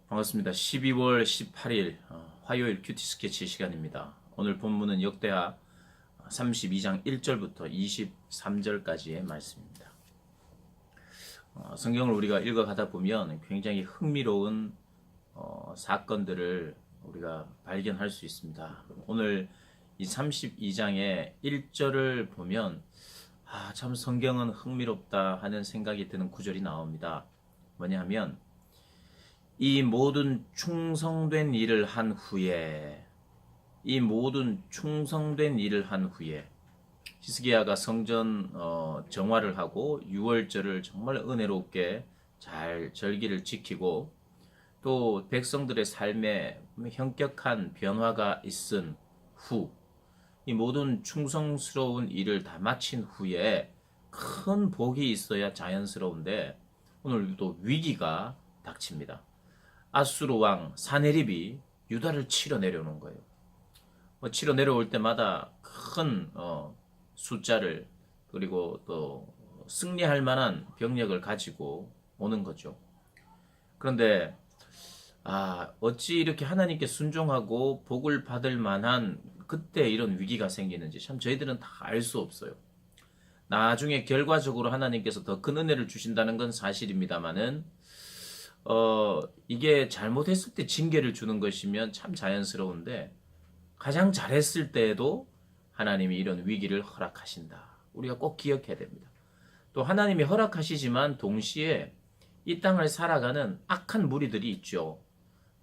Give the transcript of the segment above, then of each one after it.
반갑습니다. 12월 18일 화요일 큐티 스케치 시간입니다. 오늘 본문은 역대하 32장 1절부터 23절까지의 말씀입니다. 성경을 우리가 읽어가다 보면 굉장히 흥미로운 사건들을 우리가 발견할 수 있습니다. 오늘 이 32장의 1절을 보면 참 성경은 흥미롭다 하는 생각이 드는 구절이 나옵니다. 뭐냐 하면 이 모든 충성된 일을 한 후에 히스기야가 성전 정화를 하고 유월절을 정말 은혜롭게 잘 절기를 지키고 또 백성들의 삶에 현격한 변화가 있은 후 이 모든 충성스러운 일을 다 마친 후에 큰 복이 있어야 자연스러운데 오늘 또 위기가 닥칩니다. 아수르 왕 사네립이 유다를 치러 내려오는 거예요. 치러 내려올 때마다 큰 숫자를 그리고 또 승리할 만한 병력을 가지고 오는 거죠. 그런데 어찌 이렇게 하나님께 순종하고 복을 받을 만한 그때 이런 위기가 생기는지 참 저희들은 다 알 수 없어요. 나중에 결과적으로 하나님께서 더 큰 은혜를 주신다는 건 사실입니다만은 이게 잘못했을 때 징계를 주는 것이면 참 자연스러운데 가장 잘했을 때에도 하나님이 이런 위기를 허락하신다. 우리가 꼭 기억해야 됩니다. 또 하나님이 허락하시지만 동시에 이 땅을 살아가는 악한 무리들이 있죠.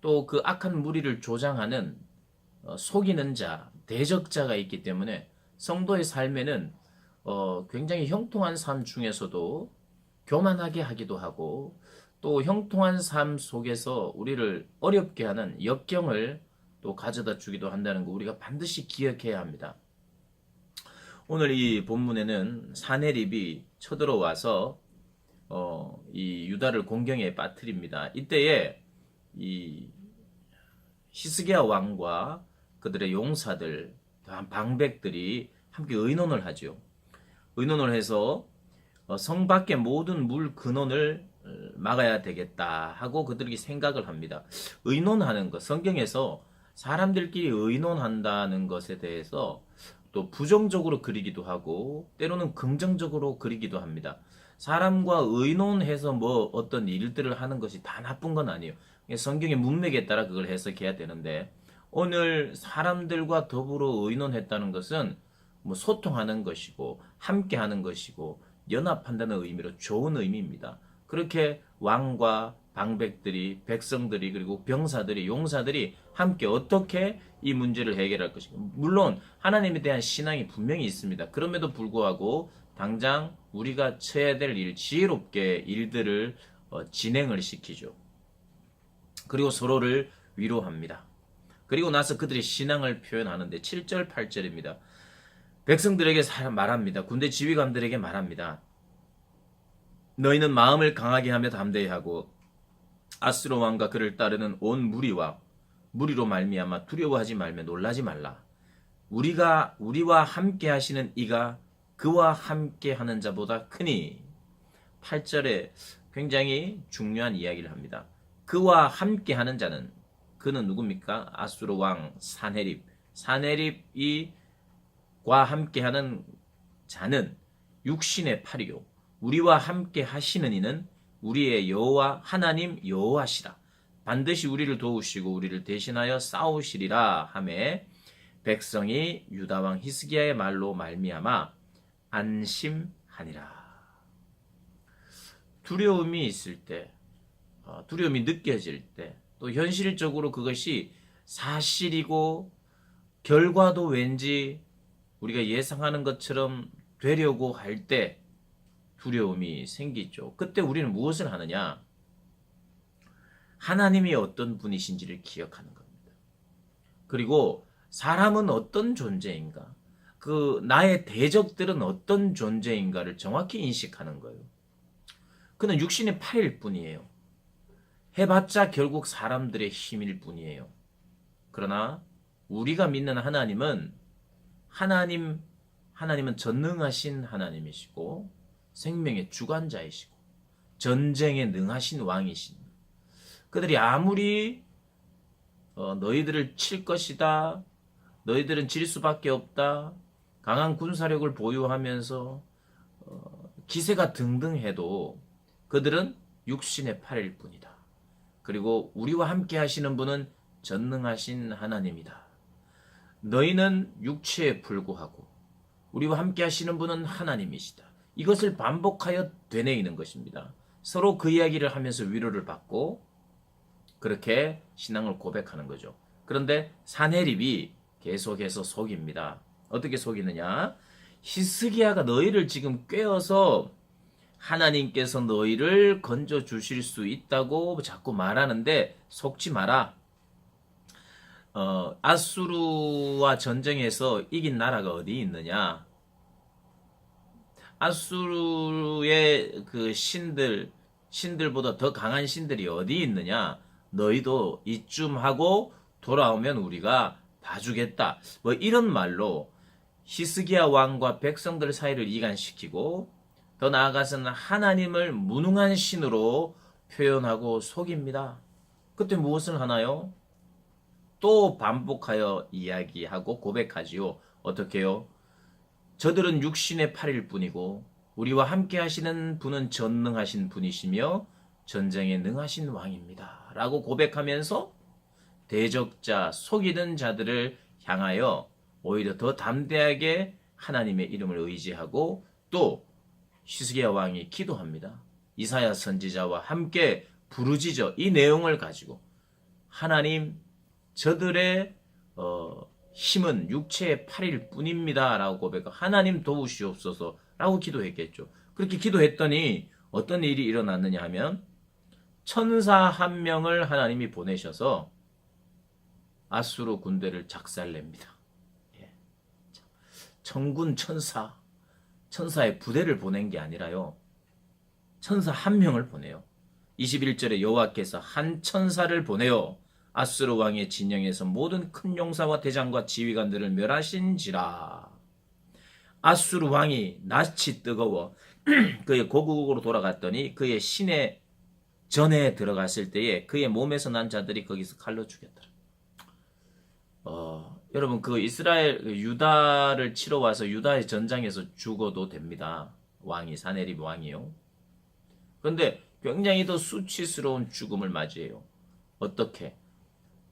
또 그 악한 무리를 조장하는 속이는 자, 대적자가 있기 때문에 성도의 삶에는 굉장히 형통한 삶 중에서도 교만하게 하기도 하고 또 형통한 삶 속에서 우리를 어렵게 하는 역경을 또 가져다 주기도 한다는 거 우리가 반드시 기억해야 합니다. 오늘 이 본문에는 사네립이 쳐들어와서 이 유다를 공경에 빠뜨립니다. 이때에 이 히스기야 왕과 그들의 용사들, 방백들이 함께 의논을 하죠. 의논을 해서 성 밖의 모든 물 근원을 막아야 되겠다 하고 그들이 생각을 합니다. 의논하는 것, 성경에서 사람들끼리 의논한다는 것에 대해서 또 부정적으로 그리기도 하고 때로는 긍정적으로 그리기도 합니다. 사람과 의논해서 뭐 어떤 일들을 하는 것이 다 나쁜 건 아니에요. 성경의 문맥에 따라 그걸 해석해야 되는데 오늘 사람들과 더불어 의논했다는 것은 뭐 소통하는 것이고 함께 하는 것이고 연합한다는 의미로 좋은 의미입니다. 그렇게 왕과 방백들이, 백성들이, 그리고 병사들이, 용사들이 함께 어떻게 이 문제를 해결할 것인가. 물론 하나님에 대한 신앙이 분명히 있습니다. 그럼에도 불구하고 당장 우리가 쳐야 될 일, 지혜롭게 일들을 진행을 시키죠. 그리고 서로를 위로합니다. 그리고 나서 그들의 신앙을 표현하는데 7절, 8절입니다. 백성들에게 말합니다. 군대 지휘관들에게 말합니다. 너희는 마음을 강하게 하며 담대히 하고 아수르 왕과 그를 따르는 온 무리로 말미암아 두려워하지 말며 놀라지 말라. 우리와 함께 하시는 이가 그와 함께 하는 자보다 크니. 8절에 굉장히 중요한 이야기를 합니다. 그와 함께 하는 자는 그는 누굽니까? 아수르 왕 사네립. 사네립과 함께 하는 자는 육신의 팔이요. 우리와 함께 하시는 이는 우리의 여호와 하나님 여호와시라. 반드시 우리를 도우시고 우리를 대신하여 싸우시리라 하매 백성이 유다 왕 히스기야의 말로 말미암아 안심하니라. 두려움이 있을 때, 두려움이 느껴질 때, 또 현실적으로 그것이 사실이고 결과도 왠지 우리가 예상하는 것처럼 되려고 할 때 두려움이 생기죠. 그때 우리는 무엇을 하느냐? 하나님이 어떤 분이신지를 기억하는 겁니다. 그리고 사람은 어떤 존재인가? 나의 대적들은 어떤 존재인가를 정확히 인식하는 거예요. 그는 육신의 팔일 뿐이에요. 해봤자 결국 사람들의 힘일 뿐이에요. 그러나 우리가 믿는 하나님은 전능하신 하나님이시고 생명의 주관자이시고 전쟁에 능하신 왕이신 그들이 아무리 너희들을 칠 것이다, 너희들은 질 수밖에 없다, 강한 군사력을 보유하면서 기세가 등등해도 그들은 육신의 팔일 뿐이다. 그리고 우리와 함께 하시는 분은 전능하신 하나님이다. 너희는 육체에 불구하고 우리와 함께 하시는 분은 하나님이시다. 이것을 반복하여 되뇌이는 것입니다. 서로 그 이야기를 하면서 위로를 받고 그렇게 신앙을 고백하는 거죠. 그런데 사네립이 계속해서 속입니다. 어떻게 속이느냐? 히스기야가 너희를 지금 꿰어서 하나님께서 너희를 건져 주실 수 있다고 자꾸 말하는데 속지 마라. 아수르와 전쟁에서 이긴 나라가 어디 있느냐? 아수르의 그 신들보다 더 강한 신들이 어디 있느냐? 너희도 이쯤 하고 돌아오면 우리가 봐주겠다. 뭐 이런 말로 히스기야 왕과 백성들 사이를 이간시키고 더 나아가서는 하나님을 무능한 신으로 표현하고 속입니다. 그때 무엇을 하나요? 또 반복하여 이야기하고 고백하지요. 어떻게요? 저들은 육신의 팔일 뿐이고 우리와 함께 하시는 분은 전능하신 분이시며 전쟁에 능하신 왕입니다. 라고 고백하면서 대적자, 속이는 자들을 향하여 오히려 더 담대하게 하나님의 이름을 의지하고 또 히스기야 왕이 기도합니다. 이사야 선지자와 함께 부르짖어 이 내용을 가지고 하나님 저들의 힘은 육체의 팔일 뿐입니다. 라고 고백하고 하나님 도우시옵소서 라고 기도했겠죠. 그렇게 기도했더니 어떤 일이 일어났느냐 하면 천사 한 명을 하나님이 보내셔서 아수르 군대를 작살냅니다. 천군 천사의 부대를 보낸 게 아니라요. 천사 한 명을 보내요. 21절에 여호와께서 한 천사를 보내요. 아수르 왕의 진영에서 모든 큰 용사와 대장과 지휘관들을 멸하신지라. 아수르 왕이 낯이 뜨거워 그의 고국으로 돌아갔더니 그의 시내 전에 들어갔을 때에 그의 몸에서 난 자들이 거기서 칼로 죽였더라. 여러분 그 이스라엘 유다를 치러 와서 유다의 전장에서 죽어도 됩니다. 왕이 사네립 왕이요. 그런데 굉장히 더 수치스러운 죽음을 맞이해요. 어떻게?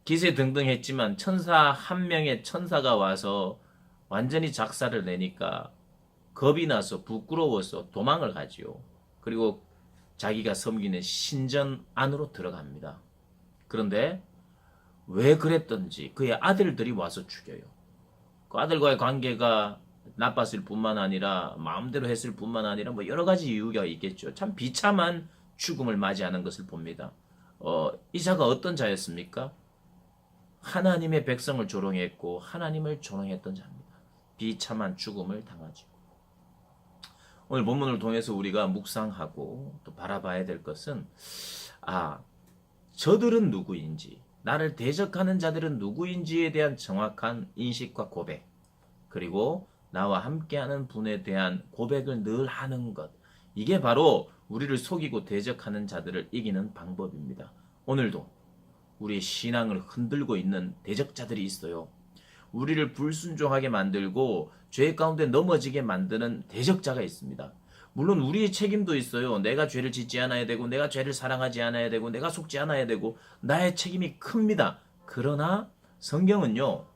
기세등등했지만 천사 한 명의 천사가 와서 완전히 작사를 내니까 겁이 나서 부끄러워서 도망을 가지요. 그리고 자기가 섬기는 신전 안으로 들어갑니다. 그런데 왜 그랬던지 그의 아들들이 와서 죽여요. 그 아들과의 관계가 나빴을 뿐만 아니라 마음대로 했을 뿐만 아니라 뭐 여러 가지 이유가 있겠죠. 참 비참한 죽음을 맞이하는 것을 봅니다. 이 자가 어떤 자였습니까? 하나님의 백성을 조롱했고 하나님을 조롱했던 자입니다. 비참한 죽음을 당하죠. 오늘 본문을 통해서 우리가 묵상하고 또 바라봐야 될 것은 저들은 누구인지 나를 대적하는 자들은 누구인지에 대한 정확한 인식과 고백 그리고 나와 함께하는 분에 대한 고백을 늘 하는 것 이게 바로 우리를 속이고 대적하는 자들을 이기는 방법입니다. 오늘도 우리의 신앙을 흔들고 있는 대적자들이 있어요. 우리를 불순종하게 만들고 죄 가운데 넘어지게 만드는 대적자가 있습니다. 물론 우리의 책임도 있어요. 내가 죄를 짓지 않아야 되고 내가 죄를 사랑하지 않아야 되고 내가 속지 않아야 되고 나의 책임이 큽니다. 그러나 성경은요.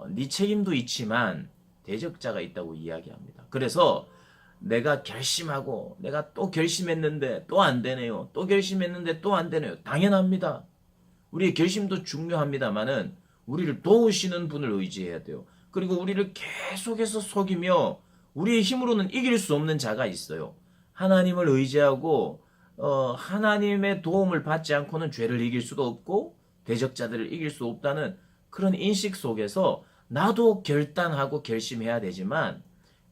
네 책임도 있지만 대적자가 있다고 이야기합니다. 그래서 내가 결심하고 내가 또 결심했는데 또 안 되네요. 또 결심했는데 또 안 되네요. 당연합니다. 우리의 결심도 중요합니다만은 우리를 도우시는 분을 의지해야 돼요. 그리고 우리를 계속해서 속이며 우리의 힘으로는 이길 수 없는 자가 있어요. 하나님을 의지하고 하나님의 도움을 받지 않고는 죄를 이길 수도 없고 대적자들을 이길 수 없다는 그런 인식 속에서 나도 결단하고 결심해야 되지만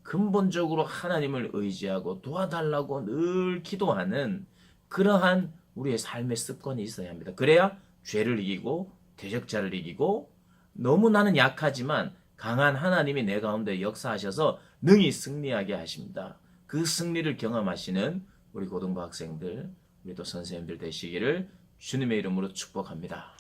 근본적으로 하나님을 의지하고 도와달라고 늘 기도하는 그러한 우리의 삶의 습관이 있어야 합니다. 그래야 죄를 이기고 대적자를 이기고 너무 나는 약하지만 강한 하나님이 내 가운데 역사하셔서 능히 승리하게 하십니다. 그 승리를 경험하시는 우리 고등부 학생들, 우리 또 선생님들 되시기를 주님의 이름으로 축복합니다.